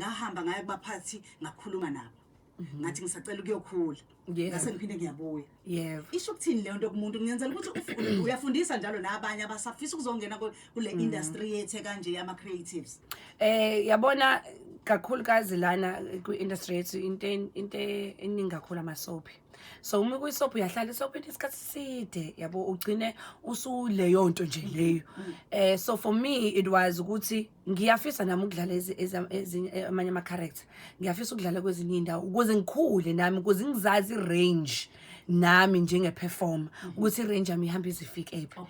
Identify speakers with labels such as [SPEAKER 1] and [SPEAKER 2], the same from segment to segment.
[SPEAKER 1] ngahamba ngaya kubaphathi ngakhuluma nabo ngathi ngisacela ukuyokhula ngase ngiphinde ngiyabuya isho ukuthini leyo nto kumuntu ngiyenzela ukuthi uyafundisa njalo nabanye abasafisa ukuzongena kule industry yethe kanje ama creatives
[SPEAKER 2] yabona kakhulukazi lana ku-industry yethu into eningi kakhulu amasoaphi. So uma kuyisophu uyahlala isophu isikhathi eside yabo ugcine usuleyo nto nje leyo. So for me it was ukuthi ngiyafisa nami ukudlala ezinye amanye ama character. Ngiyafisa ukudlala kwezinye indawo ukuze ngikhule nami ukuze ngizazi range nami njenge performer ukuthi range yami ihamba izifike ephi.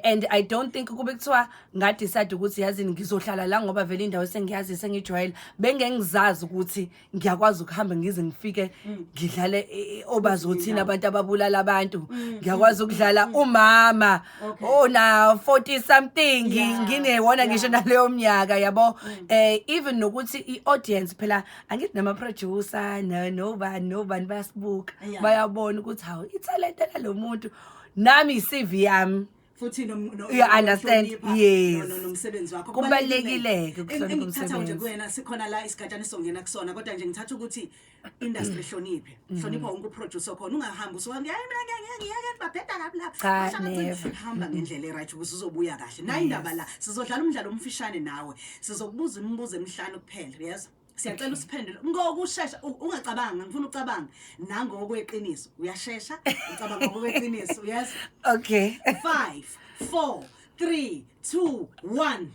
[SPEAKER 2] And I don't think kube kuthiwa nga decide ukuthi yazi ngizohlala la ngoba vele indawo sengiyazi sengijwayela bengengizazi ukuthi ngiyakwazi ukuhamba ngize ngifike ngidlale obazothina abantu ababulala abantu. Ngiyakwazi ukudlala umama ona 40 something nginewona ngisho naleyo mnyaka yabo. Even nokuthi iaudience phela angithi nama producer nobani bayasibuka bayabona ukuthi hawo italent lo muntu nami iCV yami
[SPEAKER 1] futhi
[SPEAKER 2] you understand
[SPEAKER 1] nomsebenzi wakho
[SPEAKER 2] kubalekile ukuhlonipha
[SPEAKER 1] umsebenzi nje kuwena sikhona la isigatshana songena kusona kodwa nje ngithatha ukuthi industry hlonipha wonke uproducer khona ungahambi usuka mina ngiyake babheda kabi la hamba ngendlela eright ukuthi uzobuya kahle nayi indaba la sizodlala umdlalo omfishane nawe sizokubuza imibuzo emihlanu kuphela yes siyacela usiphendule ngokusheshsha ungacabanga ngifuna ucabanga nangokweqiniso uyasheshsha ucabanga ngokweqiniso yes
[SPEAKER 2] okay
[SPEAKER 1] 5 4 3 2 1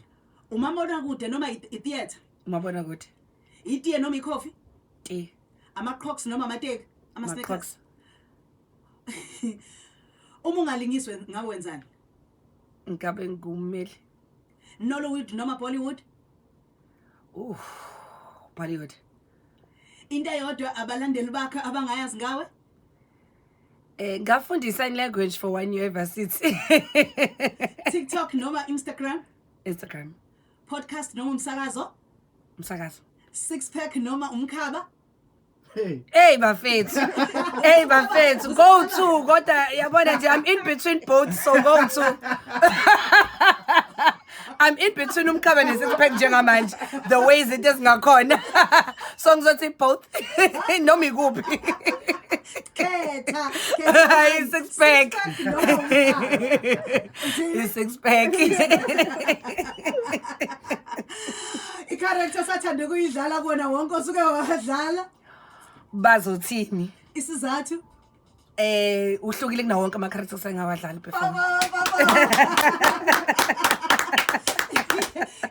[SPEAKER 1] umabona kude noma itheater
[SPEAKER 2] umabona kude
[SPEAKER 1] itiye noma icoffee
[SPEAKER 2] tea
[SPEAKER 1] ama crocs noma amateki ama
[SPEAKER 2] sneakers
[SPEAKER 1] uma ungalingiswe ngawenzani
[SPEAKER 2] ngabe ngumeli
[SPEAKER 1] Nollywood noma Bollywood
[SPEAKER 2] Bollywood
[SPEAKER 1] into eyodwa abalandeli bakho abangayazi ngawe
[SPEAKER 2] ngafundisa in language for 1 year evarsity
[SPEAKER 1] TikTok noma Instagram podcast noma umsakazo six pack noma umkhaba
[SPEAKER 2] hey bafethu go to kodwa yabona nje I'm in between both so go to I'm in between umkhaba nesix pack njengamanje the ways it is ngakhona so ngizothi both noma ikuphi
[SPEAKER 1] khetha
[SPEAKER 2] six pack six pack
[SPEAKER 1] i-character sathande kuyidlala kona wonke osuke wadlala
[SPEAKER 2] bazothini
[SPEAKER 1] isizathu
[SPEAKER 2] uhlukile kunawo wonke ama characters engawadlala before